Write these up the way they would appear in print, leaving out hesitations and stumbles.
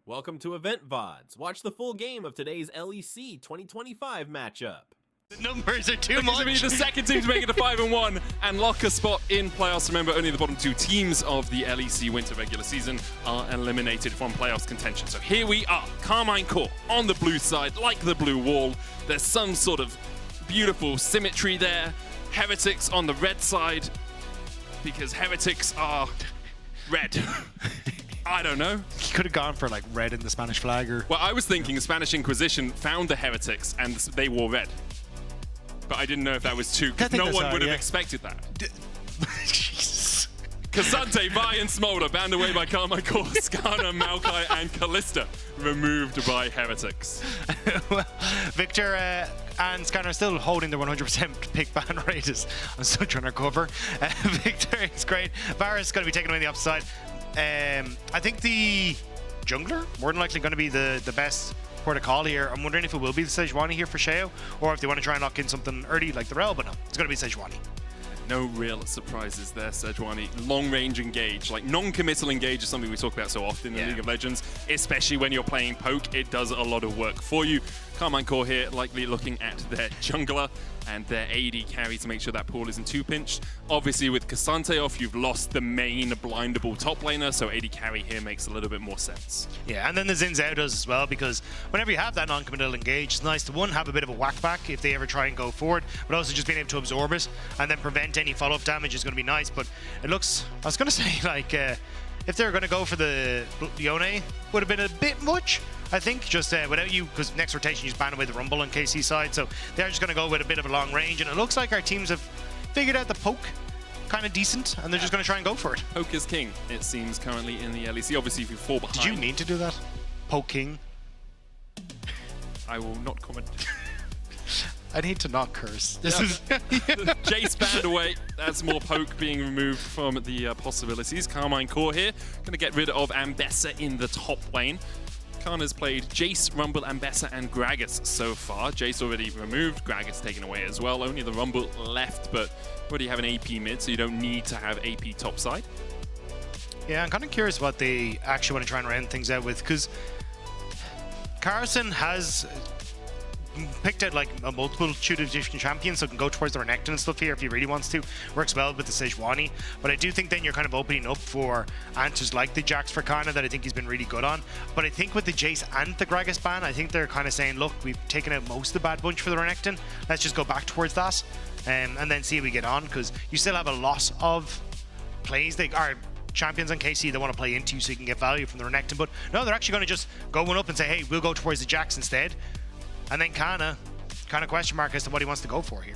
Welcome to Loleventvods. Watch the full game of today's LEC 2025 matchup. The numbers are too much. To be the second team to make it to 5-1 and lock a spot in playoffs. Remember, only the bottom two teams of the LEC winter regular season are eliminated from playoffs contention. So here we are, Karmine Corp on the blue side, like the blue wall. There's some sort of beautiful symmetry there. Heretics on the red side, because Heretics are red. I don't know. You could have gone for like red in the Spanish flag, or... Well, I was thinking the Spanish Inquisition found the Heretics and they wore red. But I didn't know if that was too, because no one would have expected that. Jesus. Kasante, Vi, and Smolder banned away by Karmine Corp, Skana, Maokai, and Callista removed by Heretics. Well, Victor and Skana are still holding their 100% pick ban rate. I'm still trying to recover. Victor is great. Varus is going to be taken away on the upside. I think the jungler more than likely going to be the best port of call here. I'm wondering if it will be the Sejuani here for Sheo, or if they want to try and lock in something early like the Rel, but no, it's going to be Sejuani. No real surprises there, Sejuani. Long-range engage, like non-committal engage is something we talk about so often in League of Legends, especially when you're playing poke. It does a lot of work for you. Karmine Corp here likely looking at their jungler and their AD carry to make sure that pool isn't too pinched. Obviously with Kasante off, you've lost the main blindable top laner, so AD carry here makes a little bit more sense. Yeah, and then the Xin Zhao does as well, because whenever you have that non-committal engage, it's nice to, one, have a bit of a whack back if they ever try and go forward, but also just being able to absorb it and then prevent any follow-up damage is going to be nice. But it looks, I was going to say, like, if they were going to go for the Yone, would have been a bit much, I think, just without you, because next rotation you just ban away the Rumble on KC side, so they're just going to go with a bit of a long range, and it looks like our teams have figured out the poke kind of decent, and they're just going to try and go for it. Poke is king, it seems, currently in the LEC. Obviously, if you fall behind... Did you mean to do that? Poke king? I will not comment. I need to not curse. This is Jace banned away. That's more poke being removed from the possibilities. Karmine Corp here, going to get rid of Ambessa in the top lane. Kana's played Jace, Rumble, Ambessa, and Gragas so far. Jace already removed, Gragas taken away as well. Only the Rumble left, but already have an AP mid, so you don't need to have AP top side. Yeah, I'm kind of curious what they actually want to try and round things out with, because Carson has picked out like a multitude of different champions, so can go towards the Renekton and stuff here if he really wants to. Works well with the Sejuani, but I do think then you're kind of opening up for answers like the Jax for Kana that I think he's been really good on. But I think with the Jace and the Gragas ban, I think they're kind of saying, look, we've taken out most of the bad bunch for the Renekton, let's just go back towards that and then see how we get on, because you still have a lot of plays they are champions on KC that want to play into, so you can get value from the Renekton. But no, they're actually going to just go one up and say, hey, we'll go towards the Jax instead. And then Kana, kind of question mark as to what he wants to go for here.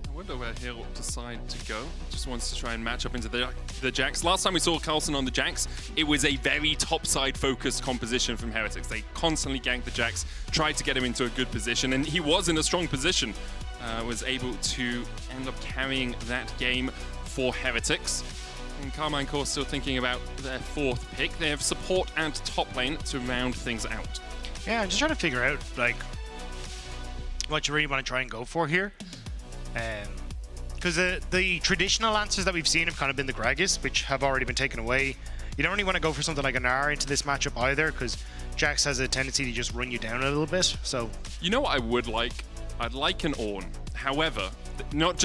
I wonder where he'll decide to go. Just wants to try and match up into the Jax. Last time we saw Carlson on the Jax, it was a very topside focused composition from Heretics. They constantly ganked the Jax, tried to get him into a good position, and he was in a strong position. Was able to end up carrying that game for Heretics. And Karmine Corp still thinking about their fourth pick. They have support and top lane to round things out. Yeah, I'm just trying to figure out, like, what you really want to try and go for here. Because the traditional answers that we've seen have kind of been the Gragas, which have already been taken away. You don't really want to go for something like an R into this matchup either, because Jax has a tendency to just run you down a little bit. So, you know what I would like? I'd like an Ornn. However, not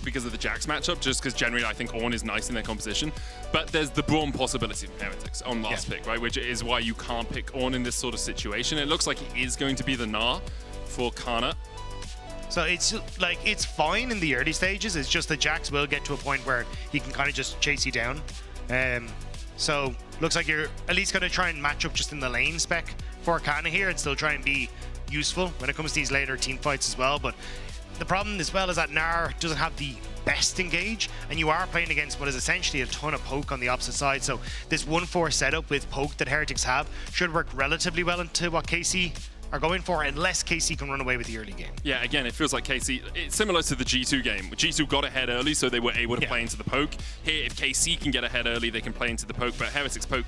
because of the Jax matchup, just because generally I think Ornn is nice in their composition, but there's the Braum possibility from Heretics on last pick, right? Which is why you can't pick Ornn in this sort of situation. It looks like it is going to be the Gnar for Kana. So it's like, it's fine in the early stages. It's just that Jax will get to a point where he can kind of just chase you down. So looks like you're at least going to try and match up just in the lane spec for Kana here and still try and be useful when it comes to these later team fights as well. But the problem as well is that Gnar doesn't have the best engage, and you are playing against what is essentially a ton of poke on the opposite side. So this 1-4 setup with poke that Heretics have should work relatively well into what KC are going for, unless KC can run away with the early game. Yeah, again, it feels like KC, it's similar to the G2 game. G2 got ahead early, so they were able to play into the poke. Here, if KC can get ahead early, they can play into the poke, but Heretics poke,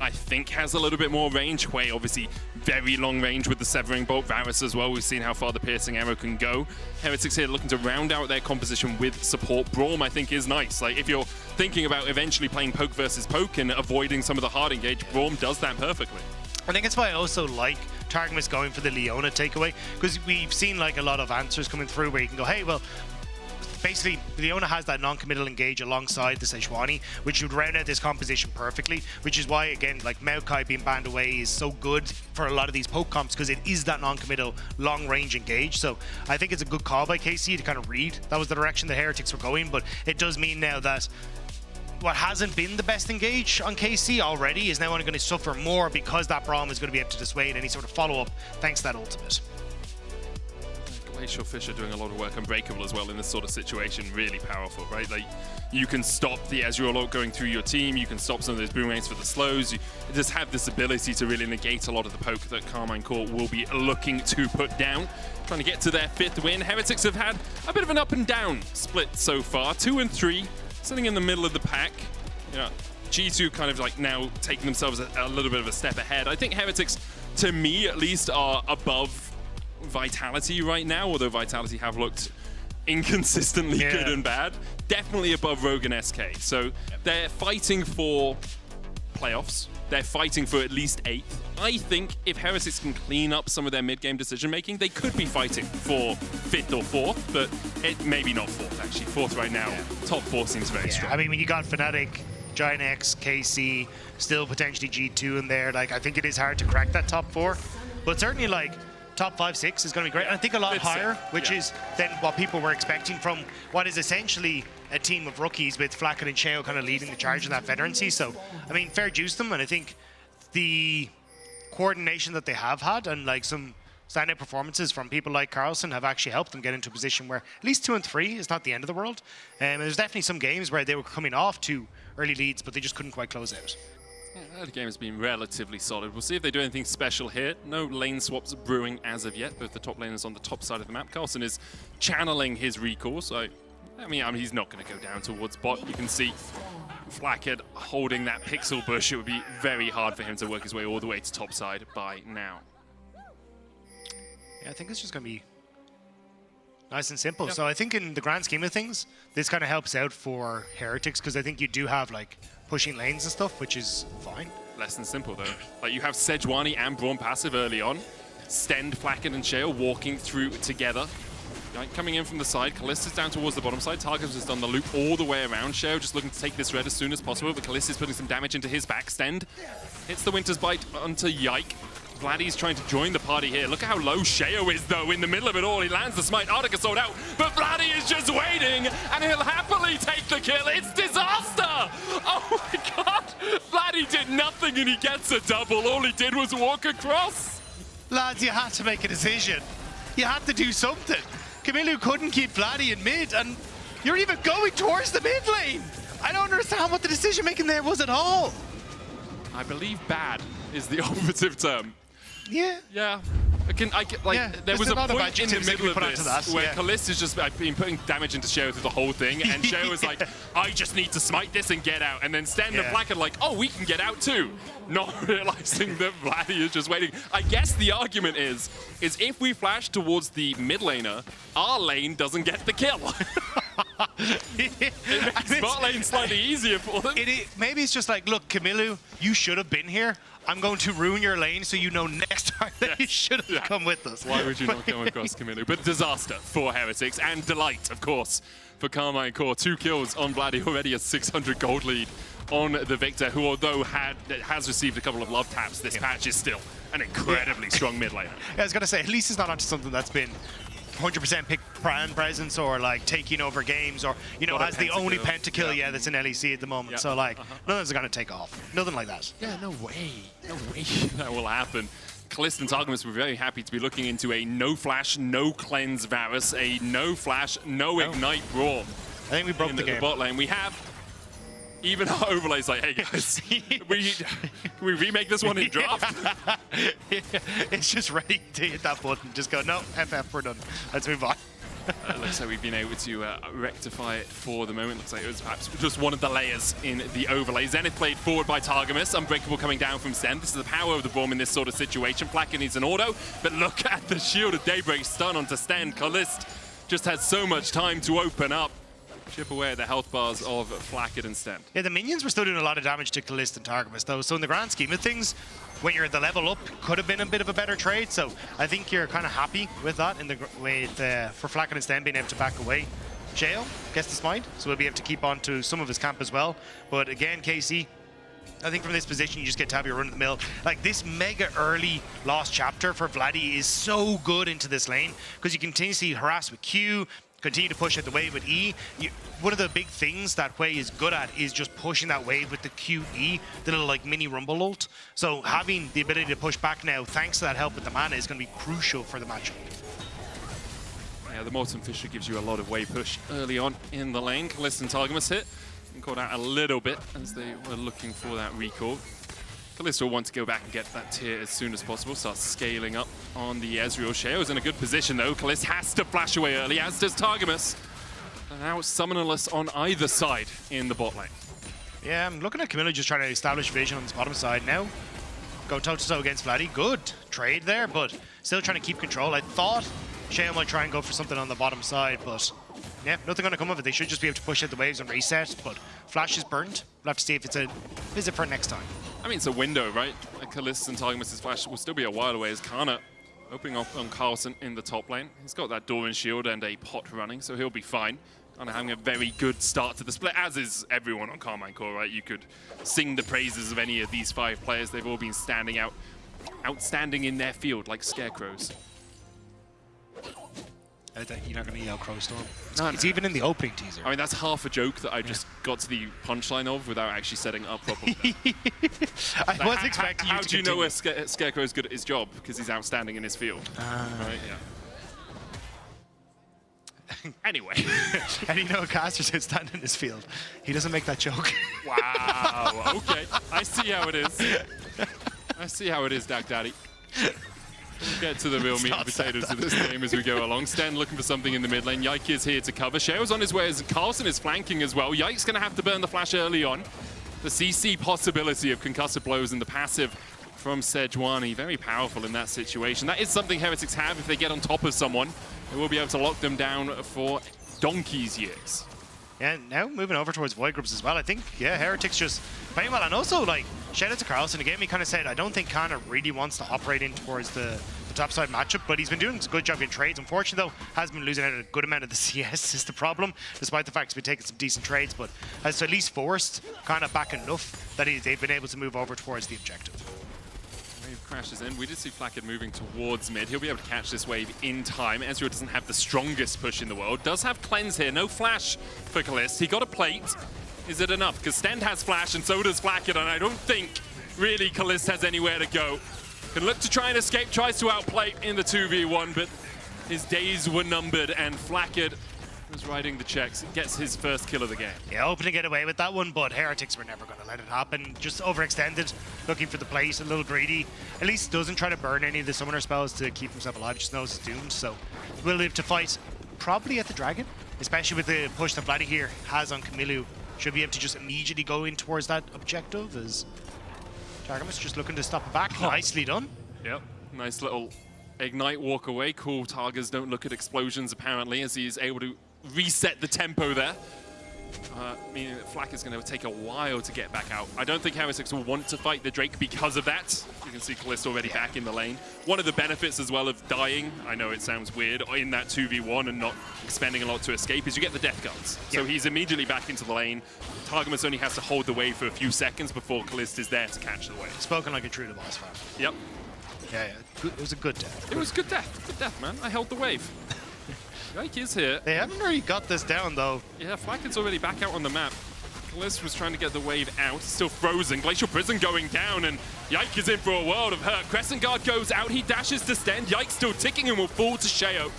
I think, has a little bit more range. Hwei, obviously, very long range with the Severing Bolt. Varus as well, we've seen how far the Piercing Arrow can go. Heretics here looking to round out their composition with support. Braum, I think, is nice. Like, if you're thinking about eventually playing poke versus poke and avoiding some of the hard engage, Braum does that perfectly. I think it's why I also like Targamas going for the Leona takeaway, because we've seen like a lot of answers coming through where you can go, hey, well, basically Leona has that non-committal engage alongside the Sejuani, which would round out this composition perfectly, which is why, again, like Maokai being banned away is so good for a lot of these poke comps, because it is that non-committal long-range engage. So I think it's a good call by KC to kind of read that was the direction the Heretics were going, but it does mean now that what hasn't been the best engage on KC already is now only going to suffer more, because that Braum is going to be able to dissuade any sort of follow-up thanks to that ultimate. Glacial Fish are doing a lot of work. Unbreakable as well in this sort of situation. Really powerful, right? Like, you can stop the Ezreal ult going through your team. You can stop some of those boomerangs for the slows. You just have this ability to really negate a lot of the poke that Karmine Corp will be looking to put down. Trying to get to their 5th win. Heretics have had a bit of an up and down split so far. 2 and 3. Sitting in the middle of the pack, you know, G2 kind of like now taking themselves a little bit of a step ahead. I think Heretics, to me at least, are above Vitality right now, although Vitality have looked inconsistently good and bad. Definitely above Rogue and SK. So they're fighting for playoffs. They're fighting for at least 8th. I think if Heretics can clean up some of their mid-game decision-making, they could be fighting for 5th or 4th, but maybe not 4th, actually. 4th right now. Top 4 seems very strong. I mean, when you got Fnatic, Giant X, KC, still potentially G2 in there, like, I think it is hard to crack that top 4. But certainly, like, top 5, 6 is going to be great. And I think a lot higher, which is then what people were expecting from what is essentially a team of rookies with Flacken and Shao kind of leading the charge in that veterancy. So, I mean, fair juice them. And I think the coordination that they have had and like some standout performances from people like Carlson have actually helped them get into a position where at least 2 and 3 is not the end of the world. And there's definitely some games where they were coming off to early leads, but they just couldn't quite close out. Yeah, the game has been relatively solid. We'll see if they do anything special here. No lane swaps brewing as of yet. Both the top laners on the top side of the map. Carlson is channeling his recall, so I mean he's not going to go down towards bot. You can see Flackhead holding that pixel bush. It would be very hard for him to work his way all the way to top side by now. Yeah, I think it's just going to be nice and simple. So I think in the grand scheme of things, this kind of helps out for Heretics, because I think you do have like pushing lanes and stuff, which is fine. Less than simple though. Like, you have Sejuani and Braum passive early on. Stend, Flacken and Shale walking through together. Right, coming in from the side, Kalista's down towards the bottom side. Targus has done the loop all the way around. Shale just looking to take this red as soon as possible, but Kalista's putting some damage into his back. Stend hits the Winter's Bite onto Yike. Vladdy's trying to join the party here. Look at how low Sheo is, though, in the middle of it all. He lands the smite. Arctica sold out, but Vladdy is just waiting, and he'll happily take the kill. It's disaster! Oh my god! Vladdy did nothing, and he gets a double. All he did was walk across. Lads, you had to make a decision. You had to do something. Camilo couldn't keep Vladdy in mid, and you're even going towards the mid lane. I don't understand what the decision-making there was at all. I believe bad is the operative term. Yeah. Yeah. There was a point in the middle of this where Kalista's just been putting damage into Sheo through the whole thing, and Sheo was like, I just need to smite this and get out. And then Sten and Black are like, oh, we can get out too. Not realizing that Vladdy is just waiting. I guess the argument is if we flash towards the mid laner, our lane doesn't get the kill. It makes bot lane slightly easier for them. Maybe it's just like, look, Camilo, you should have been here. I'm going to ruin your lane so you know next time that you should have come with us. Why would you not come across Camilo? But disaster for Heretics, and delight, of course, for Karmine Corp. 2 kills on Vladdy, already a 600 gold lead on the Victor, who although has received a couple of love taps, this patch is still an incredibly strong mid laner. I was going to say, at least it's not onto something that's been 100% pick brand presence or like taking over games or, you know, as the only pentakill that's in LEC at the moment. So like, nothing's going to take off. Nothing like that. Yeah, no way. No way that will happen. Kalista and Targamas were very happy to be looking into a no flash, no cleanse Varus, a no flash, no ignite Braum. I think we broke the game. The bot lane. We have even our overlays like, hey guys, can we remake this one in draft? It's just ready to hit that button. Just go, no, FF, we're done. Let's move on. Looks like we've been able to rectify it for the moment. Looks like it was perhaps just one of the layers in the overlay. Zenith played forward by Targamas. Unbreakable coming down from Zen. This is the power of the Braum in this sort of situation. Flacken needs an auto, but look at the Shield of Daybreak stun onto Sten. Kalist just had so much time to open up. chip away at the health bars of Flakked and Stand. Yeah, the minions were still doing a lot of damage to Kalist and Targamas, though. So in the grand scheme of things, when you're at the level up, could have been a bit of a better trade. So I think you're kind of happy with that in the for Flakked and Stand being able to back away. Shale gets the smite, so we'll be able to keep on to some of his camp as well. But again, KC, I think from this position, you just get to have your run of the mill. Like, this mega early lost chapter for Vladdy is so good into this lane because you continuously harass with Q, continue to push at the wave with E. One of the big things that Wei is good at is just pushing that wave with the QE, the little like mini rumble ult. So having the ability to push back now, thanks to that help with the mana, is going to be crucial for the matchup. Yeah, the Molten Fisher gives you a lot of wave push early on in the lane. Kalist and Targamas hit. And caught out a little bit as they were looking for that recall. Kalist will want to go back and get that tier as soon as possible, start scaling up on the Ezreal. Sheo's in a good position though. Kalist has to flash away early, as does Targamas. And now it's summonerless on either side in the bot lane. Yeah, I'm looking at Camilla just trying to establish vision on this bottom side now. Go toe-to-toe against Vladdy. Good trade there, but still trying to keep control. I thought Sheo might try and go for something on the bottom side, but yeah, nothing going to come of it. They should just be able to push out the waves and reset, but Flash is burnt. We'll have to see if it's a visit for next time. I mean, it's a window, right? Kalist and Targamas' flash will still be a while away as Kana opening up on Carlson in the top lane. He's got that Doran shield and a pot running, so he'll be fine. Kind of having a very good start to the split, as is everyone on Karmine Corp, right? You could sing the praises of any of these 5 players. They've all been standing out, outstanding in their field like scarecrows. You're not going to yell Crow Storm. No, it's even in the opening teaser. I mean, that's half a joke that I just got to the punchline of without actually setting it up properly. I was expecting you to How do you know a Scarecrow's good at his job? Because he's outstanding in his field. Right, yeah. Anyway. And you know a caster's outstanding in his field. He doesn't make that joke. Wow, okay. I see how it is. I see how it is, Dak Daddy. We'll get to the real meat and potatoes of this game as we go along. Sten looking for something in the mid lane. Yike is here to cover. Sheo's on his way as Carlson is flanking as well. Yike's going to have to burn the flash early on. The CC possibility of concussive blows and the passive from Sejuani, very powerful in that situation. That is something Heretics have. If they get on top of someone, they will be able to lock them down for donkey's years. Yeah, now moving over towards Void Groups as well. I think, yeah, Heretics just playing well. And also, like, shout out to Carlson again. He kind of said, I don't think Kana really wants to operate in towards the topside matchup, but he's been doing a good job in trades. Unfortunately, though, has been losing out a good amount of the CS is the problem, despite the fact he's been taking some decent trades, but has at least forced Kana back enough that they've been able to move over towards the objective. Wave crashes in. We did see Flakked moving towards mid. He'll be able to catch this wave in time. Ezreal doesn't have the strongest push in the world. Does have cleanse here. No flash for Kalist. He got a plate. Is it enough? Because Stend has flash and so does Flakked, and I don't think really Kalist has anywhere to go. Can look to try and escape, tries to outplay in the 2v1, but his days were numbered and Flakked was riding the checks. Gets his first kill of the game. Yeah, hoping to get away with that one, but Heretics were never going to let it happen. Just overextended, looking for the place, a little greedy. At least doesn't try to burn any of the summoner spells to keep himself alive, just knows it's doomed. So will live to fight probably at the Dragon, especially with the push that Vladdy here has on Camille. Should be able to just immediately go in towards that objective as Targamas just looking to stop it back. Nicely done. Yep, nice little ignite walk away. Cool, Targas don't look at explosions apparently, as he is able to reset the tempo there. Meaning that Flack is going to take a while to get back out. I don't think Heretics will want to fight the Drake because of that. You can see Kalist already back in the lane. One of the benefits as well of dying, I know it sounds weird, in that 2v1 and not expending a lot to escape, is you get the death guards. So he's immediately back into the lane. Targamas only has to hold the wave for a few seconds before Kalist is there to catch the wave. Spoken like a true to boss fan. Yep. Yeah, it was a good death. It was good death. Good death, man. I held the wave. Yike is here. They haven't really got this down, though. Yeah, Flacked's already back out on the map. Kalist was trying to get the wave out. It's still frozen. Glacial Prison going down, and Yike is in for a world of hurt. Crescent Guard goes out. He dashes to Sten. Yike's still ticking and will fall to Sheo.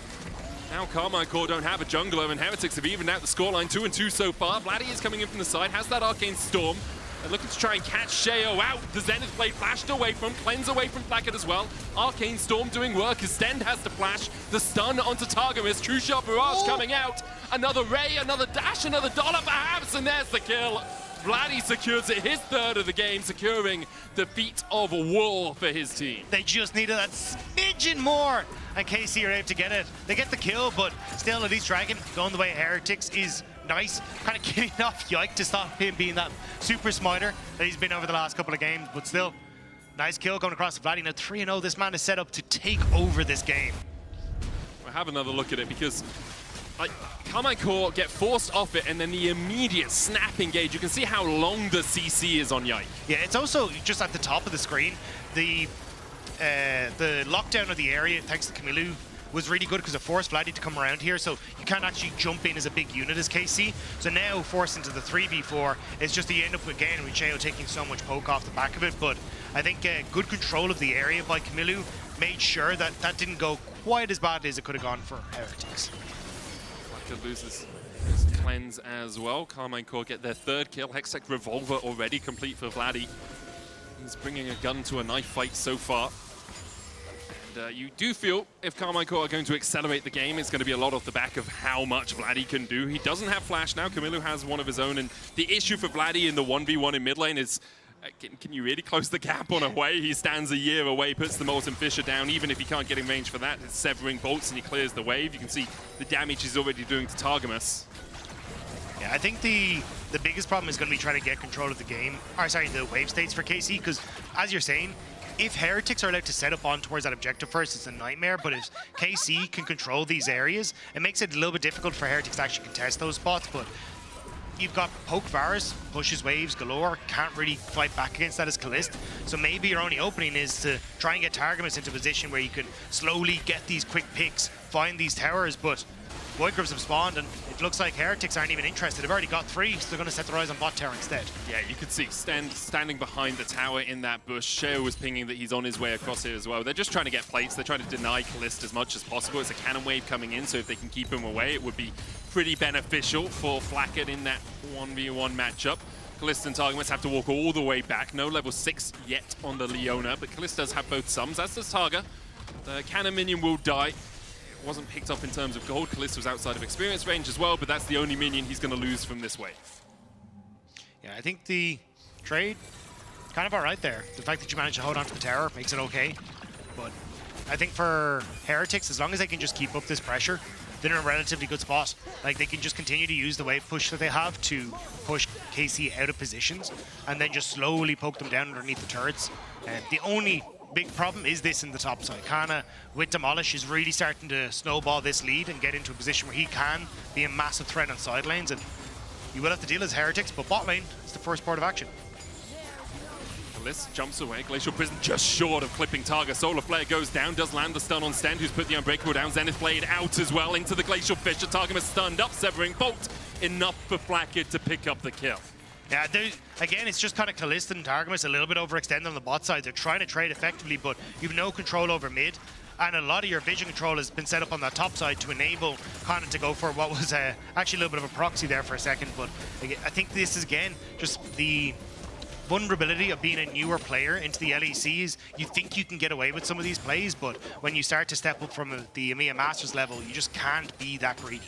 Now Karmine Corp don't have a jungler, and Heretics have evened out the scoreline 2-2 so far. Vladdy is coming in from the side, has that Arcane Storm. They're looking to try and catch Sheo out. The Zenith Blade flashed away from, cleanse away from Flakked as well. Arcane Storm doing work as Stend has to flash. The stun onto Targamas. True Shot Barrage coming out. Another Ray, another dash, another dollar perhaps, and there's the kill. Vladdy secures it, his third of the game, securing the feat of war for his team. They just needed that smidgen more, and KC are able to get it. They get the kill, but still at least Dragon going the way of Heretics is nice kind of getting off Yike to stop him being that super smiter that he's been over the last couple of games, but still, nice kill going across the Vladdy. Now 3-0, this man is set up to take over this game. We'll have another look at it because like Karmine Corp get forced off it and then the immediate snap engage. You can see how long the CC is on Yike. Yeah, it's also just at the top of the screen. The lockdown of the area, thanks to Camilo, was really good because it forced Vladdy to come around here, so you can't actually jump in as a big unit as KC. So now forced into the 3v4, it's just the end up again with Cheo taking so much poke off the back of it. But I think good control of the area by Camilo made sure that that didn't go quite as badly as it could have gone for Heretics. Could lose his cleanse as well. Karmine Corp get their third kill. Hextech Revolver already complete for Vladdy. He's bringing a gun to a knife fight so far. And you do feel if Karmine Corp are going to accelerate the game, it's going to be a lot off the back of how much Vladdy can do. He doesn't have flash now. Camilo has one of his own. And the issue for Vladdy in the 1v1 in mid lane is can you really close the gap on away? He stands a year away, puts the Molten Fisher down. Even if he can't get in range for that, it's severing bolts and he clears the wave. You can see the damage he's already doing to Targamas. Yeah, I think the biggest problem is going to be trying to get control of the game, or sorry, the wave states for KC, because as you're saying, if Heretics are allowed to set up on towards that objective first, it's a nightmare, but if KC can control these areas, it makes it a little bit difficult for Heretics to actually contest those spots. But you've got Poke Varus, pushes waves galore, can't really fight back against that as Kalist. So maybe your only opening is to try and get Targamas into a position where you can slowly get these quick picks, find these towers, but Void Grubs have spawned and it looks like Heretics aren't even interested. They've already got 3, so they're going to set their eyes on bot tower instead. Yeah, you could see standing behind the tower in that bush. Sheo was pinging that he's on his way across here as well. They're just trying to get plates. They're trying to deny Kalist as much as possible. It's a cannon wave coming in, so if they can keep him away, it would be pretty beneficial for Flacket in that 1v1 matchup. Kalist and Targamas have to walk all the way back. No level 6 yet on the Leona, but Kalist does have both sums, as does Targa. The cannon minion will die. It wasn't picked up in terms of gold. Kalist was outside of experience range as well, but that's the only minion he's going to lose from this wave. Yeah, I think the trade, kind of alright there. The fact that you managed to hold on to the tower makes it okay. But I think for Heretics, as long as they can just keep up this pressure, they're in a relatively good spot. Like, they can just continue to use the wave push that they have to push KC out of positions and then just slowly poke them down underneath the turrets. And the only big problem is this in the top side. Kana, with Demolish, is really starting to snowball this lead and get into a position where he can be a massive threat on side lanes. And you will have to deal as Heretics, but bot lane is the first port of action. Kalist jumps away. Glacial Prison just short of clipping Targa. Solar Flare goes down, does land the stun on Sten, who's put the Unbreakable down. Zenith Blade out as well into the Glacial Fisher. Targamas stunned up, severing bolt. Enough for Flacket to pick up the kill. Yeah, again, it's just kind of Kalist and Targamas a little bit overextended on the bot side. They're trying to trade effectively, but you've no control over mid. And a lot of your vision control has been set up on that top side to enable Conan to go for what was actually a little bit of a proxy there for a second. But I think this is, again, just the vulnerability of being a newer player into the LECs. You think you can get away with some of these plays, but when you start to step up from the EMEA Masters level, you just can't be that greedy.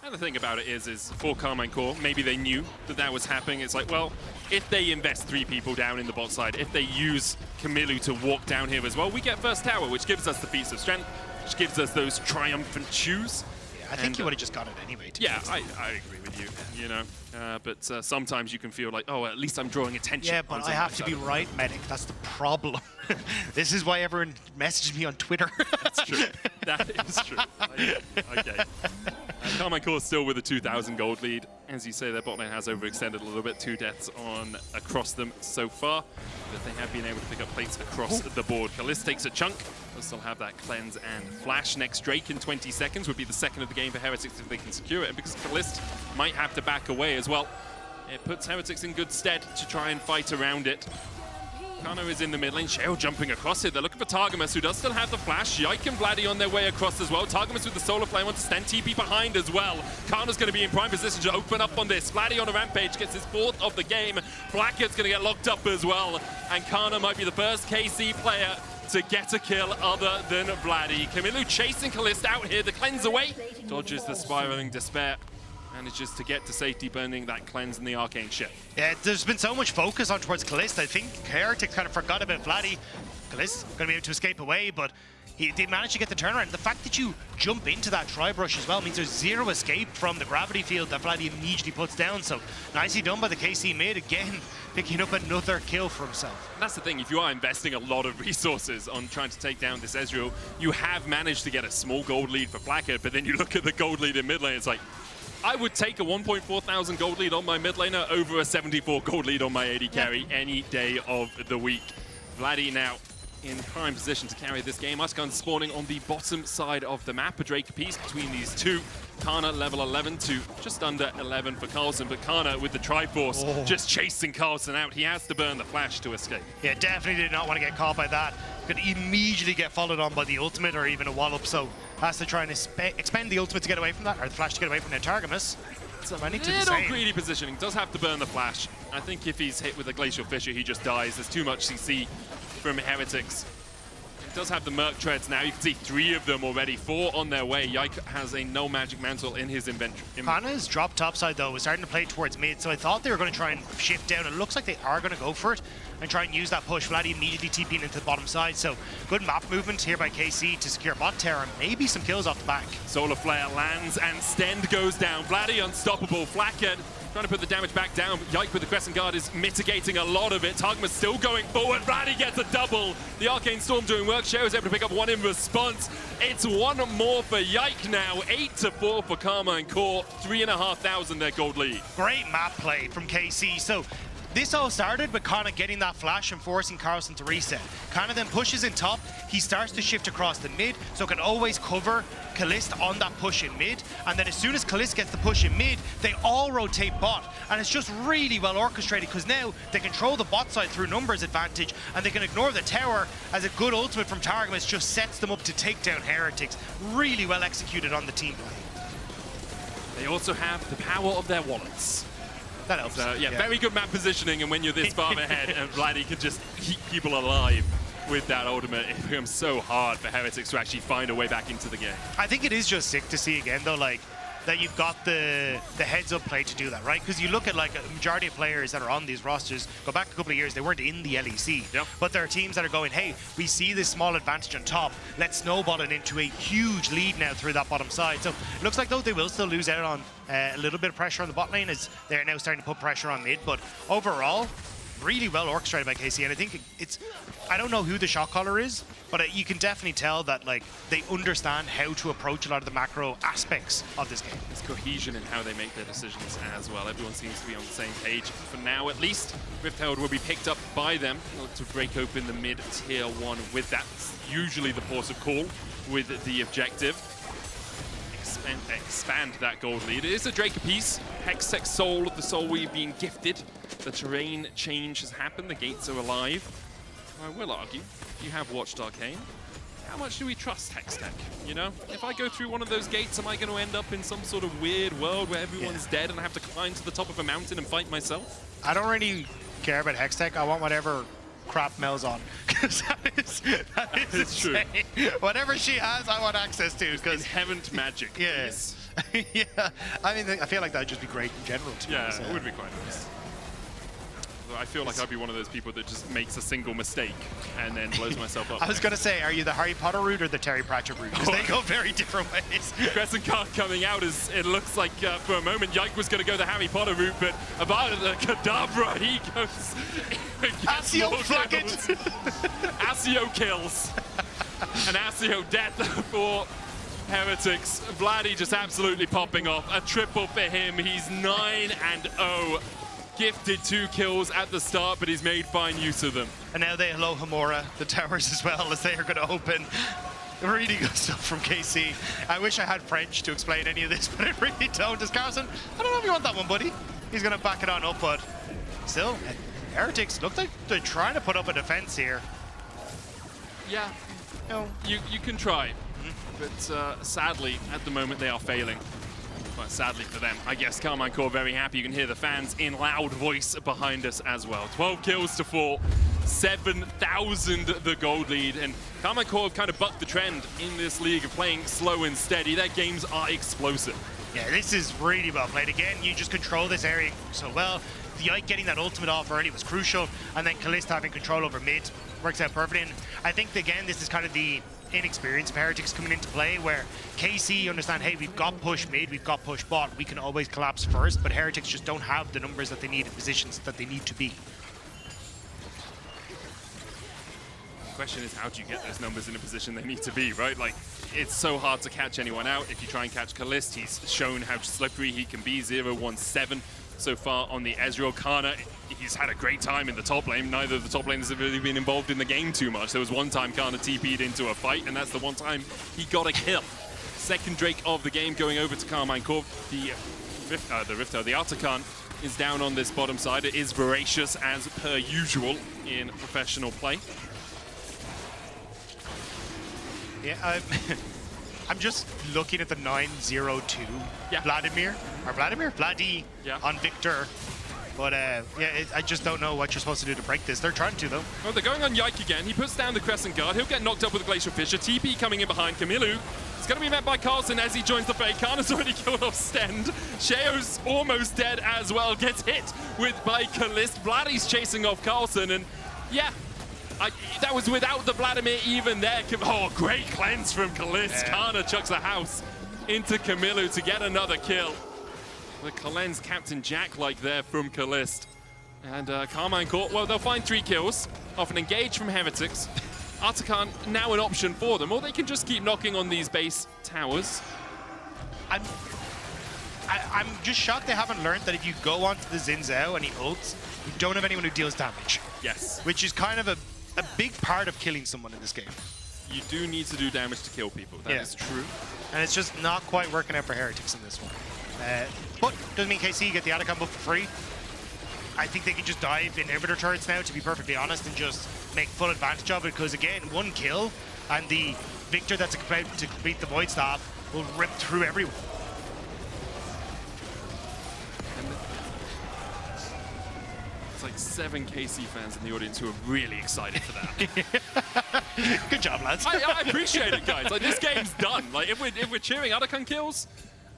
And the thing about it is for Karmine Corp, maybe they knew that that was happening. It's like, well, if they invest 3 people down in the bot side, if they use Camilo to walk down here as well, we get first tower, which gives us the feats of strength, which gives us those triumphant shoes. Yeah, I think you would have just got it anyway. Yeah, I agree with you, you know. But sometimes you can feel like, oh, at least I'm drawing attention. Yeah, but I have to be right, Medic. That's the problem. This is why everyone messaged me on Twitter. That's true. That is true. Okay. Karmine Corp still with a 2,000 gold lead. As you say, their bot lane has overextended a little bit. 2 deaths across them so far, but they have been able to pick up plates across the board. Kalist takes a chunk. They'll still have that cleanse and flash. Next Drake in 20 seconds would be the second of the game for Heretics if they can secure it. And because Kalist might have to back away as well, it puts Heretics in good stead to try and fight around it. Kano is in the mid lane, Sheo jumping across it. They're looking for Targamas, who does still have the flash. Yike and Vladdy on their way across as well. Targamas with the solar flame wants to stand TP behind as well. Kano's going to be in prime position to open up on this. Vladdy on a rampage gets his 4th of the game. Blackhead's going to get locked up as well. And Kano might be the first KC player to get a kill other than Vladdy. Camilo chasing Kalist out here. The cleanse away. Dodges the spiraling despair. Manages to get to safety, burning that cleanse in the arcane ship. Yeah, there's been so much focus on towards Kalist. I think Heretics kind of forgot about Vladdy. Kalist going to be able to escape away, but he did manage to get the turnaround. The fact that you jump into that tri-brush as well means there's zero escape from the gravity field that Vladdy immediately puts down. So nicely done by the KC mid, again picking up another kill for himself. And that's the thing, if you are investing a lot of resources on trying to take down this Ezreal, you have managed to get a small gold lead for Blackhead, but then you look at the gold lead in mid lane, it's like, I would take a 1.4 thousand gold lead on my mid laner over a 74 gold lead on my AD carry any day of the week. Vladdy now in prime position to carry this game. Usgun spawning on the bottom side of the map. A Drake piece between these two. Kana level 11 to just under 11 for Carlson, but Kana with the Triforce just chasing Carlson out. He has to burn the flash to escape. Yeah, definitely did not want to get caught by that. Could immediately get followed on by the ultimate or even a wallop, so has to try and expend the ultimate to get away from that, or the flash to get away from the Targamas. So I need to little greedy positioning. Does have to burn the flash. I think if he's hit with a Glacial Fissure, he just dies. There's too much CC from Heretics. He does have the Merc Treads now. You can see 3 of them already, 4 on their way. Yike has a no magic mantle in his inventory. Kana's dropped topside though, was starting to play towards mid, so I thought they were going to try and shift down. It looks like they are going to go for it and try and use that push. Vladdy immediately TPing into the bottom side, so good map movement here by KC to secure bot tower and maybe some kills off the back. Solar Flare lands and Stend goes down. Vladdy unstoppable. Flackhead trying to put the damage back down. Yike with the Crescent Guard is mitigating a lot of it. Targma's still going forward. Vladdy gets a double. The Arcane Storm doing work. Sheo is able to pick up 1 in response. It's 1 more for Yike now. 8-4 for Karmine Corp. 3,500 their gold lead. Great map play from KC. So this all started with Kana getting that flash and forcing Carlson to reset. Kana then pushes in top. He starts to shift across the mid, so can always cover Kalist on that push in mid. And then as soon as Kalist gets the push in mid, they all rotate bot. And it's just really well orchestrated because now they control the bot side through numbers advantage and they can ignore the tower as a good ultimate from Targamas just sets them up to take down Heretics. Really well executed on the team play. They also have the power of their wallets. That helps. Yeah, very good map positioning, and when you're this far ahead and Vladdy can just keep people alive with that ultimate, it becomes so hard for Heretics to actually find a way back into the game. I think it is just sick to see again though, like, that you've got the heads up play to do that, right? Because you look at like a majority of players that are on these rosters, go back a couple of years, they weren't in the LEC. Yep. But there are teams that are going, hey, we see this small advantage on top, let's snowball it into a huge lead now through that bottom side. So it looks like though they will still lose out on a little bit of pressure on the bot lane as they're now starting to put pressure on mid, but overall, really well orchestrated by KC, and I think it's, I don't know who the shot caller is, but you can definitely tell that like they understand how to approach a lot of the macro aspects of this game. There's cohesion in how they make their decisions as well. Everyone seems to be on the same page for now, at least. Riftherald will be picked up by them. Look to break open the mid tier 1 with that. It's usually the port of call with the objective. Expand that gold lead. It is a Drake apiece. Hextech Soul, the soul we've been gifted. The terrain change has happened. The gates are alive. I will argue, you have watched Arcane. How much do we trust Hextech? You know, if I go through one of those gates, am I going to end up in some sort of weird world where everyone's dead and I have to climb to the top of a mountain and fight myself? I don't really care about Hextech. I want whatever crap Mel's on, because that is true. Whatever she has, I want access to. Because inherent magic. Yes. Yeah. I mean, I feel like that would just be great in general. Yeah, it would be quite nice. I feel like I'd be one of those people that just makes a single mistake and then blows myself up. I was going to say, are you the Harry Potter route or the Terry Pratchett route? Because they go very different ways. Crescent Card coming out as it looks like for a moment Yike was going to go the Harry Potter route, but about the Kadabra, he goes. Asio flag it! Asio kills. An Asio death for Heretics. Vladdy just absolutely popping off. A triple for him. He's 9-0. Gifted 2 kills at the start, but he's made fine use of them. And now they hello Hamora, the towers as well, as they are going to open. Really good stuff from KC. I wish I had French to explain any of this, but I really don't. As Carlson, I don't know if you want that one, buddy. He's going to back it on up, but still, Heretics look like they're trying to put up a defense here. Yeah, you can try, but sadly, at the moment, they are failing. Well, sadly for them, I guess Karmine Corp very happy. You can hear the fans in loud voice behind us as well. 12 kills to 4, 7,000 the gold lead, and Karmine Corp kind of bucked the trend in this league of playing slow and steady. Their games are explosive. Yeah, this is really well played. Again, you just control this area so well. Yike getting that ultimate off early was crucial, and then Kalista having control over mid works out perfectly. And I think, again, this is kind of the inexperience of Heretics coming into play, where KC understand, hey, we've got push mid, we've got push bot, we can always collapse first, but Heretics just don't have the numbers that they need in positions that they need to be. The question is, how do you get those numbers in a position they need to be, right? Like, it's so hard to catch anyone out. If you try and catch Kalist, he's shown how slippery he can be. 0-1-7 so far on the Ezreal. Kana, he's had a great time in the top lane. Neither of the top laners have really been involved in the game too much. There was one time Kana TP'd into a fight, and that's the one time he got a kill. Second Drake of the game going over to Karmine Corp. The Artican is down on this bottom side. It is voracious as per usual in professional play. Yeah, I'm just looking at the 9-0-2 Vladi on Victor. But yeah, I just don't know what you're supposed to do to break this. They're trying to, though. Oh, they're going on Yike again. He puts down the Crescent Guard. He'll get knocked up with a Glacial Fissure. TP coming in behind Camilo. It's going to be met by Carlson as he joins the fray. Kana's already killed off Stend. Sheo's almost dead as well. Gets hit by Kalist. Vladi's chasing off Carlson, and yeah, that was without the Vladimir even there. Oh, great cleanse from Kalist. Yeah. Kana chucks a house into Camilo to get another kill. The cleanse Captain Jack-like there from Kalist. And Karmine Corp, well, they'll find 3 kills off an engage from Heretics. Artican now an option for them, or they can just keep knocking on these base towers. I'm just shocked they haven't learned that if you go onto the Xin Zhao and he ults, you don't have anyone who deals damage. Yes. Which is kind of a big part of killing someone in this game. You do need to do damage to kill people. That is true. And it's just not quite working out for Heretics in this one. But doesn't mean KC get the Atacon buff for free. I think they can just dive inhibitor turrets now, to be perfectly honest, and just make full advantage of it, because again, 1 kill and the Victor that's about to complete the Void Staff will rip through everyone. It's like 7 KC fans in the audience who are really excited for that. Good job, lads. I appreciate it, guys. Like, this game's done. Like, if we're cheering Atacon kills,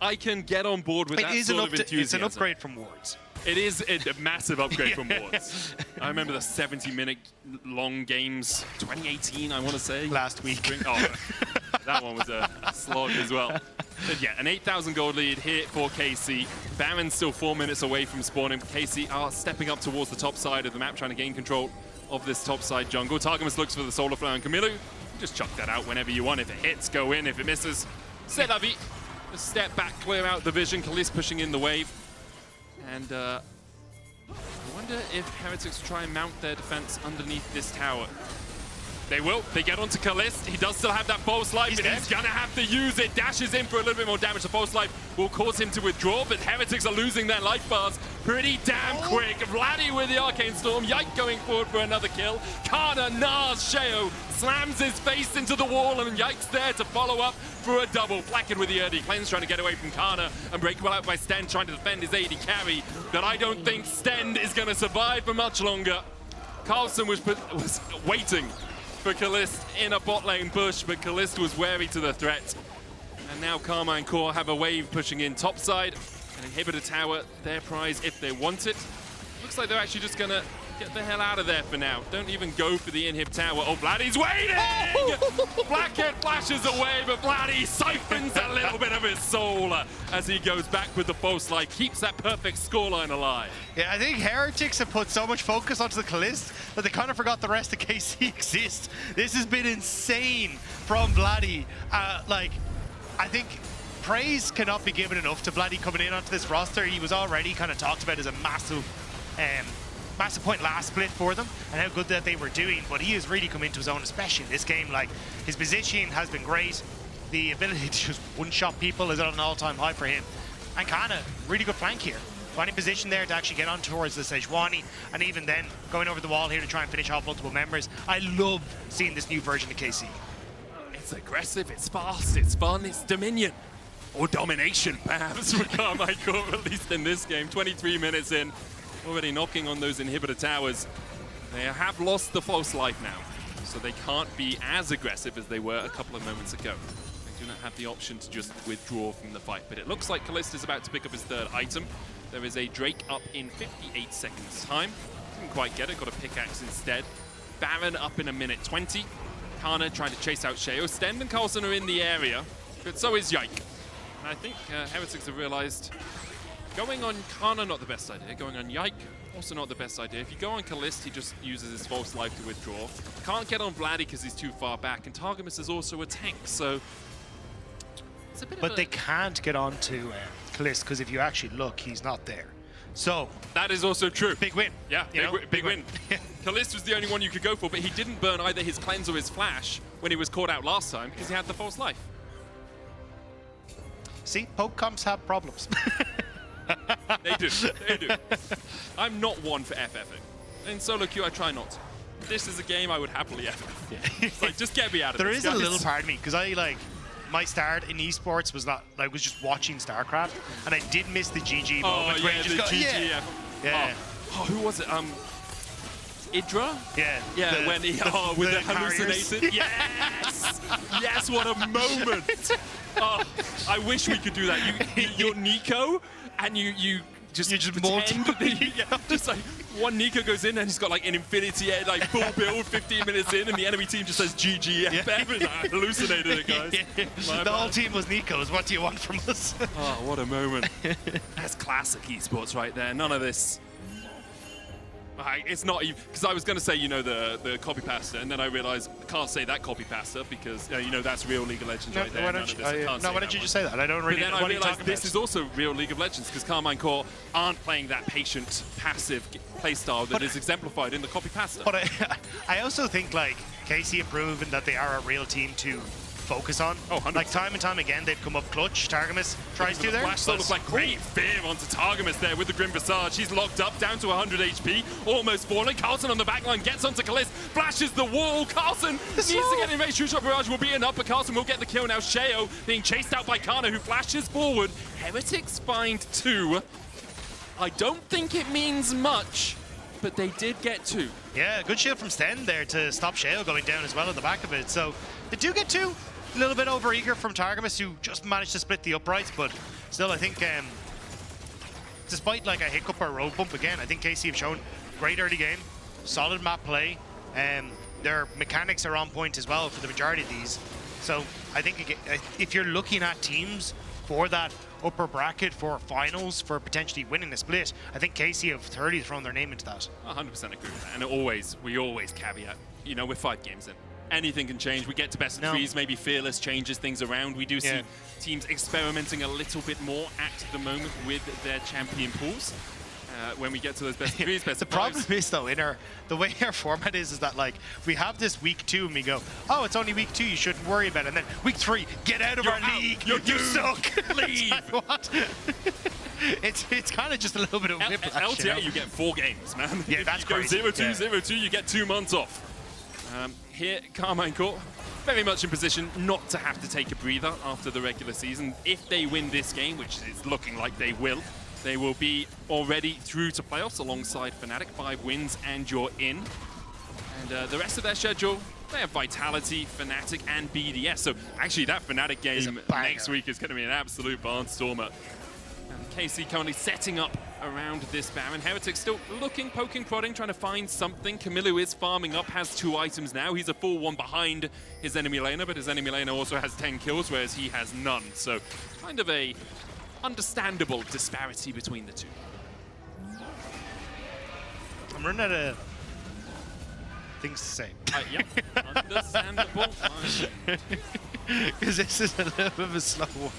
I can get on board with that sort of enthusiasm. It's an upgrade from Wards. It is a massive upgrade from Wards. I remember the 70-minute long games, 2018, I want to say. Last week. Oh, that one was a slog as well. But yeah, an 8,000 gold lead here for KC. Baron's still 4 minutes away from spawning. KC are stepping up towards the top side of the map, trying to gain control of this top side jungle. Targamas looks for the Solar Flower, and Camilo, just chuck that out whenever you want. If it hits, go in. If it misses, c'est la vie. Just step back, clear out the vision. Kalist pushing in the wave. And I wonder if Heretics will try and mount their defense underneath this tower. They will. They get onto Kalist. He does still have that false life, but he's going to have to use it. Dashes in for a little bit more damage. The false life will cause him to withdraw, but Heretics are losing their life bars pretty damn quick. Vladdy with the Arcane Storm. Yike going forward for another kill. Kana, Nars, Sheo slams his face into the wall, and Yike's there to follow up for a double. Flacken with the early cleanse, trying to get away from Kana, and breakable out by Stend, trying to defend his AD carry. But I don't think Stend is going to survive for much longer. Carlson was waiting for Kalist in a bot lane push, but Kalist was wary to the threat. And now Karmine Corp have a wave pushing in topside. An inhibitor tower, their prize if they want it. Looks like they're actually just gonna get the hell out of there for now. Don't even go for the inhib tower. Oh, Vladdy's waiting! Blackhead flashes away, but Vladdy siphons a little bit of his soul as he goes back with the false light, keeps that perfect scoreline alive. Yeah, I think Heretics have put so much focus onto the Kalist that they kind of forgot the rest of KC exists. This has been insane from Vladdy. Like, I think praise cannot be given enough to Vladdy coming in onto this roster. He was already kind of talked about as a massive point last split for them and how good that they were doing, but he has really come into his own, especially in this game. Like, his positioning has been great. The ability to just one-shot people is at an all-time high for him. And Kana, really good flank here. Finding position there to actually get on towards the Sejuani, and even then going over the wall here to try and finish off multiple members. I love seeing this new version of KC. It's aggressive, it's fast, it's fun, it's dominion. Or domination, perhaps, for Karmine Corp, at least in this game. 23 minutes in, already knocking on those inhibitor towers. They have lost the false life now, so they can't be as aggressive as they were a couple of moments ago. They do not have the option to just withdraw from the fight, but it looks like Kalist is about to pick up his 3rd item. There is a Drake up in 58 seconds time. Didn't quite get it, got a pickaxe instead. Baron up in a minute 20. Kana trying to chase out Sheo. Sten and Carlson are in the area, but so is Yike. And I think Heretics have realized going on Kana not the best idea. Going on Yike, also not the best idea. If you go on Kalist, he just uses his false life to withdraw. Can't get on Vladdy because he's too far back, and Targamas is also a tank, so it's a bit But they can't get onto Kalist because if you actually look, he's not there. So that is also true. big win. Yeah, big win. Kalist was the only one you could go for, but he didn't burn either his cleanse or his flash when he was caught out last time because he had the false life. See, poke comps have problems. They do. They do. I'm not one for FFing. In solo queue, I try not to. This is a game I would happily FF. Yeah. It's like, just get me out of There this. is a little part of me because my start in esports was not was just watching StarCraft, and I did miss the GG moment where you just the go, GG. yeah. Oh, who was it? Idra? Yeah. Yeah, when he with the carriers. hallucinated. Yes! Yes, what a moment! Oh, I wish we could do that. You're Nico, and you just pretend that just like one Nico goes in and he's got like an infinity air, like full build 15 minutes in, and the enemy team just says GG. I hallucinated it, guys. The whole team was Nico's. What do you want from us? Oh, what a moment. That's classic esports right there. None of this. It's not even, because I was going to say, the copy pasta, and then I realized I can't say that copy pasta because, that's real League of Legends right there. Why don't you just say that? I don't really know what you're talking about. But then I realized this about. is also real League of Legends because Karmine Corp aren't playing that patient, passive playstyle that is exemplified in the copy pasta. But I also think, KC have proven that they are a real team to focus on. Oh, 100%. Like, time and time again, they've come up clutch. Targamas tries to there. Flash looks like great fear onto Targamas there with the Grim Visage. He's locked up, down to 100 HP, almost falling. Carlson on the backline gets onto Kalist, flashes the wall. Carlson needs to get in range. True Shot Barrage will be enough, but Carlson will get the kill now. Sheo being chased out by Kana, who flashes forward. Heretics find 2. I don't think it means much, but they did get 2. Yeah, good shield from Sten there to stop Sheo going down as well at the back of it. So they do get 2. A little bit over-eager from Targamas, who just managed to split the uprights, but still, I think, despite a hiccup or road bump again, I think KC have shown great early game, solid map play, their mechanics are on point as well for the majority of these. So I think if you're looking at teams for that upper bracket for finals, for potentially winning the split, I think KC have thoroughly thrown their name into that. 100% agree with that, and we always caveat, we're 5 games in. Anything can change. We get to best of 3s, maybe Fearless changes things around. We do see teams experimenting a little bit more at the moment with their champion pools. When we get to those best of 3s, best the of 5s. problem is, though, the way our format is that, we have this week 2 and we go, oh, it's only week 2, you shouldn't worry about it. And then week 3, get out of our league. You suck. Leave. What? It's kind of just a little bit of whiplash. LTA, you get 4 games, man. Yeah, that's crazy. You go 0-2, 0-2, you get 2 months off. Here, Karmine Corp, very much in position not to have to take a breather after the regular season. If they win this game, which is looking like they will be already through to playoffs alongside Fnatic. 5 wins and you're in. And the rest of their schedule, they have Vitality, Fnatic, and BDS. So actually, that Fnatic game next week is going to be an absolute barnstormer. And KC currently setting up around this Baron. Heretics still looking, poking, prodding, trying to find something. Camilo is farming up, has 2 items now. He's a full 1 behind his enemy laner, but his enemy laner also has 10 kills, whereas he has none. So kind of a understandable disparity between the 2. I'm running out of things to say. Yeah, understandable. Because this is a little bit of a slow one.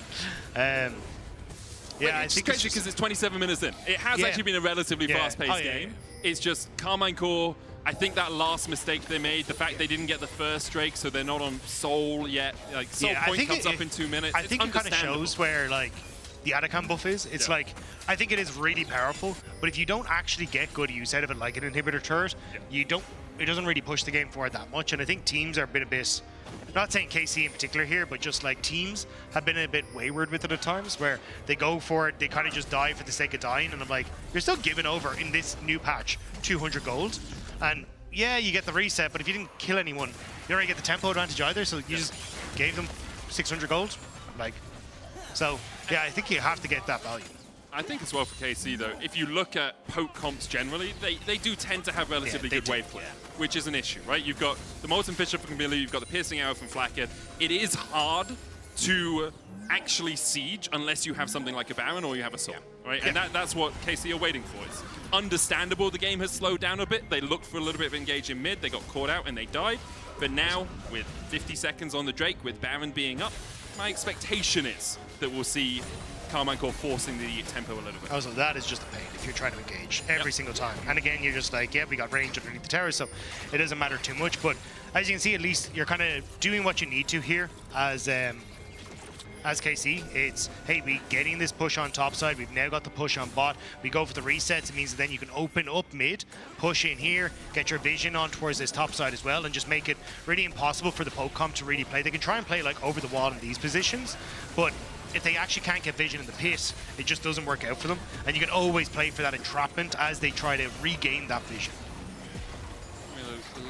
Yeah, it's crazy because it's 27 minutes in. It has actually been a relatively fast-paced game. It's just Karmine Corp. I think that last mistake they made, the fact they didn't get the first Drake, so they're not on Soul yet. Soul point comes up in 2 minutes. I think it kind of shows where the Atacam buff is. It's I think it is really powerful, but if you don't actually get good use out of it, like an inhibitor turret, it doesn't really push the game forward that much. And I think teams are a bit not saying KC in particular here, but just teams have been a bit wayward with it at times, where they go for it, they kind of just die for the sake of dying, and I'm like, you're still giving over in this new patch 200 gold, and yeah, you get the reset, but if you didn't kill anyone, you don't really get the tempo advantage either, so you just gave them 600 gold, so yeah, I think you have to get that value. I think as well for KC though, if you look at poke comps generally, they do tend to have relatively good wave play, which is an issue, right? You've got the Molten Fissure from Camilla, you've got the Piercing Arrow from Flackhead. It is hard to actually siege unless you have something like a Baron or you have a Soul, right? And that's what KC are waiting for. It's understandable the game has slowed down a bit. They looked for a little bit of engage in mid, they got caught out and they died. But now, with 50 seconds on the Drake, with Baron being up, my expectation is that we'll see Karmine Corp forcing the tempo a little bit. Also, that is just a pain if you're trying to engage every single time. And again, you're just like, yeah, we got range underneath the tower, so it doesn't matter too much. But as you can see, at least you're kind of doing what you need to here as KC. It's, hey, we getting this push on top side. We've now got the push on bot. We go for the resets. It means that then you can open up mid, push in here, get your vision on towards this top side as well, and just make it really impossible for the poke comp to really play. They can try and play like over the wall in these positions, but if they actually can't get vision in the pit, it just doesn't work out for them. And you can always play for that entrapment as they try to regain that vision.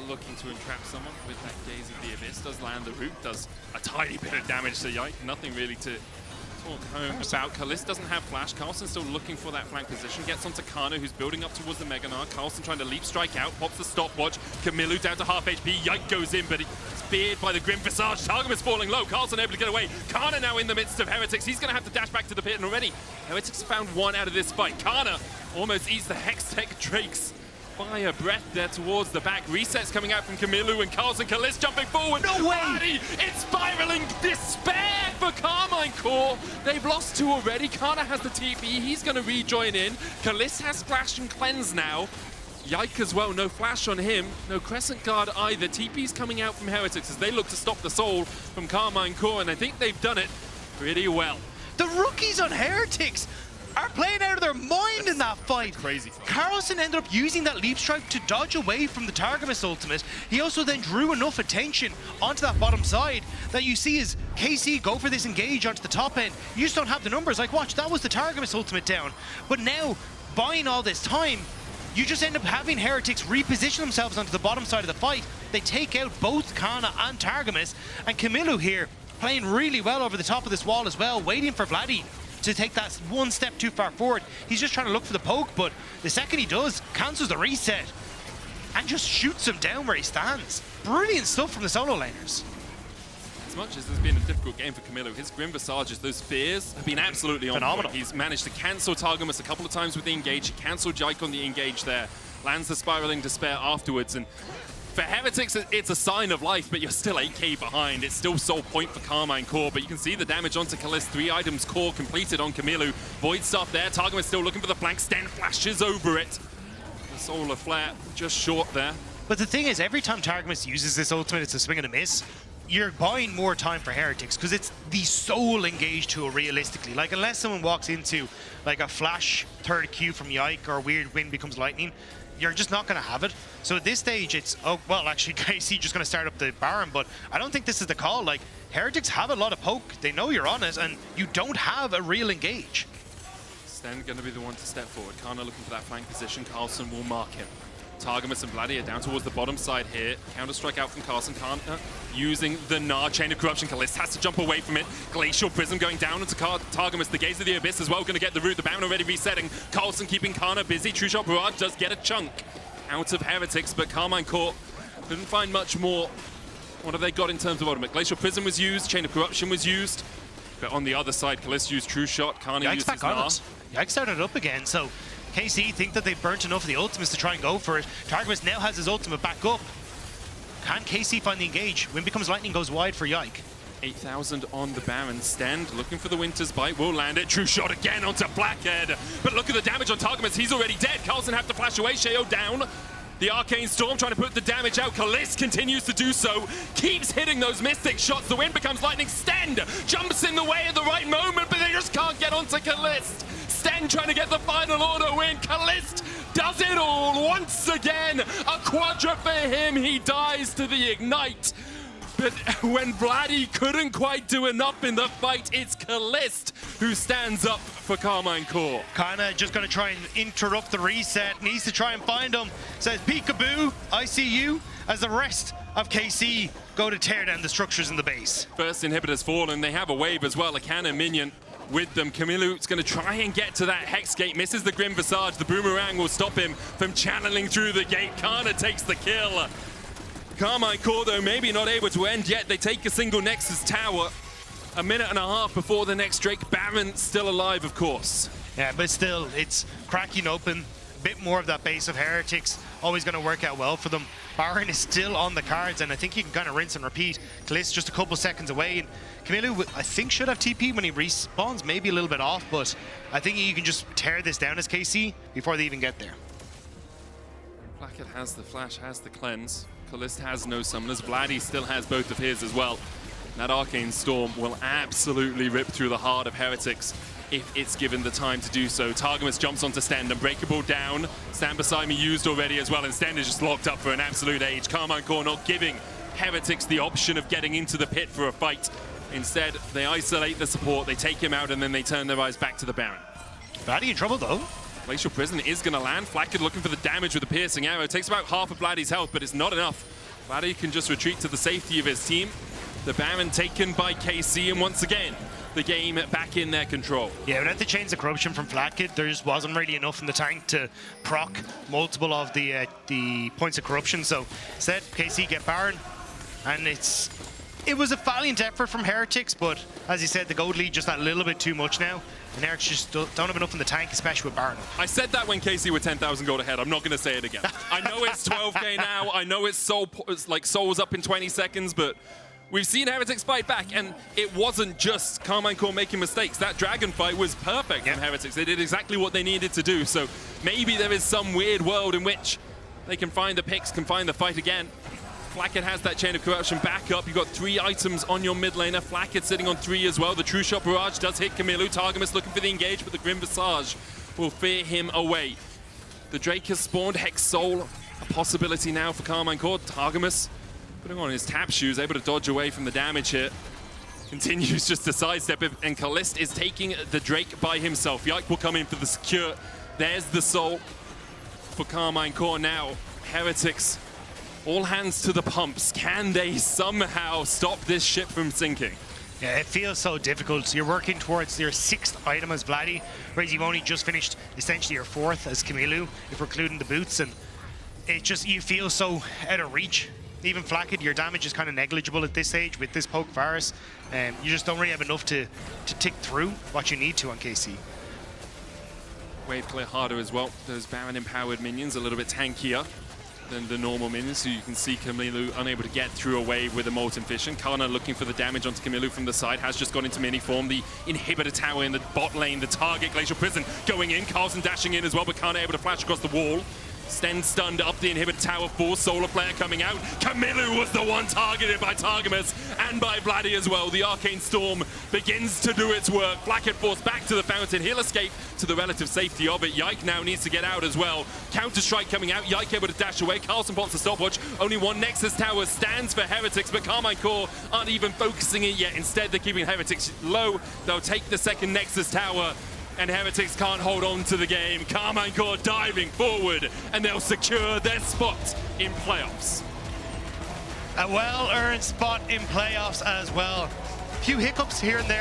Looking to entrap someone with that Gaze of the Abyss, does land the root, does a tiny bit of damage to Yike, nothing really to talk home about. Kalist doesn't have flash, Carlson still looking for that flank position, gets onto Kana who's building up towards the Mega Gnar. Carlson trying to leap strike out, pops the stopwatch, Camillo down to half HP, Yike goes in but he's speared by the Grim Visage, Targum is falling low, Carlson able to get away, Kana now in the midst of Heretics, he's going to have to dash back to the pit and already Heretics found one out of this fight. Kana almost eats the Hextech Drakes. Fire breath there towards the back. Resets coming out from Camillo and Carlson. Kalist jumping forward. No way! Bloody, it's spiraling despair for Karmine Corp. They've lost two already. Kana has the TP. He's going to rejoin in. Kalist has Flash and Cleanse now. Yike as well. No Flash on him. No Crescent Guard either. TP's coming out from Heretics as they look to stop the Soul from Karmine Corp, and I think they've done it pretty well. The rookies on Heretics are playing out of their mind in that fight. Crazy fight. Carlson ended up using that leap strike to dodge away from the Targamas ultimate. He also then drew enough attention onto that bottom side that you see as KC go for this engage onto the top end. You just don't have the numbers. Like, watch, that was the Targamas ultimate down. But now, buying all this time, you just end up having Heretics reposition themselves onto the bottom side of the fight. They take out both Kana and Targamas, and Camillo here playing really well over the top of this wall as well, waiting for Vladdy to take that one step too far forward. He's just trying to look for the poke, but the second he does, cancels the reset and just shoots him down where he stands. Brilliant stuff from the solo laners. As much as there's been a difficult game for Camillo, his Grim Visages, those spears have been absolutely on phenomenal. point. He's managed to cancel Targamas a couple of times with the engage. He cancelled Jike on the engage there, lands the Spiraling Despair afterwards, and for Heretics, it's a sign of life, but you're still 8k behind. It's still sole point for Karmine Corp, but you can see the damage onto Kalist. 3 items core completed on Camillo. Void stuff there. Targum is still looking for the flank. Sten flashes over it. The Solar Flare just short there. But the thing is, every time Targamas uses this ultimate, it's a swing and a miss. You're buying more time for Heretics because it's the sole engage tool realistically. Like, unless someone walks into like a flash third Q from Yike or weird wind becomes lightning, you're just not going to have it. So at this stage, it's, oh, well, actually, KC just going to start up the Baron, but I don't think this is the call. Like, Heretics have a lot of poke. They know you're on it, and you don't have a real engage. Sten going to be the one to step forward. Kana looking for that flank position. Carlson will mark him. Targamas and Vladdy are down towards the bottom side here. Counter-strike out from Carlson. Kana using the Gnar Chain of Corruption. Kalist has to jump away from it. Glacial Prism going down into Targamas. The Gaze of the Abyss as well, going to get the root. The Baron already resetting. Carlson keeping Kana busy. True Shot Barrage does get a chunk out of Heretics, but Karmine Corp couldn't find much more. What have they got in terms of ultimate? Glacial Prism was used. Chain of Corruption was used. But on the other side, Kalist used True Shot. Kana used his Gnar. Yike started up again, so KC think that they've burnt enough of the ultimates to try and go for it. Targamas now has his ultimate back up. Can KC find the engage? Wind becomes lightning, goes wide for Yike. 8,000 on the Baron. Stand looking for the Winter's Bite. Will land it. True Shot again onto Blackhead. But look at the damage on Targamas. He's already dead. Carlson have to flash away. Sheo down. The Arcane Storm trying to put the damage out. Kalist continues to do so. Keeps hitting those Mystic shots. The wind becomes lightning. Stend jumps in the way at the right moment, but they just can't get onto Kalist. Sten trying to get the final order win. Kalist does it all once again. A quadra for him. He dies to the Ignite. But when Vladdy couldn't quite do enough in the fight, it's Kalist who stands up for Karmine Corp. Kinda just gonna try and interrupt the reset. Needs to try and find him. Says peekaboo, I see you. As the rest of KC go to tear down the structures in the base. First inhibitor's fallen. They have a wave as well. A cannon minion with them. Kamilu's going to try and get to that Hex gate, misses the Grim Visage. The Boomerang will stop him from channeling through the gate. Kana takes the kill. Karmine Corp, though, maybe not able to end yet. They take a single Nexus tower. A minute and a half before the next Drake. Baron still alive, of course. Yeah, but still, it's cracking open. A bit more of that base of Heretics. Always going to work out well for them. Baron is still on the cards, and I think you can kind of rinse and repeat. Kaliss just a couple seconds away, and Kamilu, I think, should have TP when he respawns. Maybe a little bit off, but I think you can just tear this down as KC before they even get there. Blackett has the flash, has the cleanse. Kaliss has no summoners. Vladdy still has both of his as well. That Arcane Storm will absolutely rip through the heart of Heretics if it's given the time to do so. Targamas jumps onto Stand, Unbreakable down. Stand Beside Me used already as well, and Stand is just locked up for an absolute age. Karmine Corp not giving Heretics the option of getting into the pit for a fight. Instead, they isolate the support, they take him out, and then they turn their eyes back to the Baron. Vladdy in trouble, though. Glacial Prison is going to land. Flakked looking for the damage with the piercing arrow. It takes about half of Vladdy's health, but it's not enough. Vladdy can just retreat to the safety of his team. The Baron taken by KC, and once again, the game back in their control. Yeah, without the Chains of Corruption from Flakked, there just wasn't really enough in the tank to proc multiple of the points of corruption. So instead, KC get Baron, and it was a valiant effort from Heretics, but as you said, the gold lead just that little bit too much now. And Heretics just don't have enough in the tank, especially with Baron. I said that when KC were 10,000 gold ahead. I'm not going to say it again. I know it's 12k now. I know it's Souls up in 20 seconds, but we've seen Heretics fight back, and it wasn't just Karmine Corp making mistakes. That dragon fight was perfect from Heretics. They did exactly what they needed to do. So maybe there is some weird world in which they can find the picks, can find the fight again. Flakked has that Chain of Corruption back up. You've got 3 items on your mid laner. Flakked sitting on 3 as well. The True Shot Barrage does hit Kamilu. Targamas looking for the engage, but the Grim Visage will fear him away. The Drake has spawned. Hex Soul, a possibility now for Karmine Corp. Targamas putting on his tap shoes, able to dodge away from the damage here. Continues just to sidestep it, and Kaliss is taking the Drake by himself. Yike will come in for the secure. There's the soul for Karmine Corp now. Heretics, all hands to the pumps. Can they somehow stop this ship from sinking? Yeah, it feels so difficult. You're working towards your 6th item as Vladdy, whereas you've only just finished essentially your 4th as Kamilu, if we're including the boots, and it just, you feel so out of reach. Even Flakked, your damage is kind of negligible at this stage with this poke virus. You just don't really have enough to tick through what you need to on KC. Wave clear harder as well. Those Baron empowered minions a little bit tankier than the normal minions, so you can see Kamilu unable to get through a wave with a Molten Fission. Kana looking for the damage onto Kamilu from the side, has just gone into mini form. The inhibitor tower in the bot lane, the target, Glacial Prison going in. Carlson dashing in as well, but Kana able to flash across the wall. Sten stunned up the inhibitor tower, 4 Solar Player coming out. Kamilu was the one targeted by Targamas and by Vladdy as well. The Arcane Storm begins to do its work. Flakked forced back to the fountain. He'll escape to the relative safety of it. Yike now needs to get out as well. Counter-strike coming out. Yike able to dash away. Carlson pots the stopwatch. Only one Nexus tower stands for Heretics, but Karmine Corp aren't even focusing it yet. Instead, they're keeping Heretics low. They'll take the second Nexus tower, and Heretics can't hold on to the game. Karmine Corp diving forward, and they'll secure their spot in playoffs. A well-earned spot in playoffs as well. A few hiccups here and there.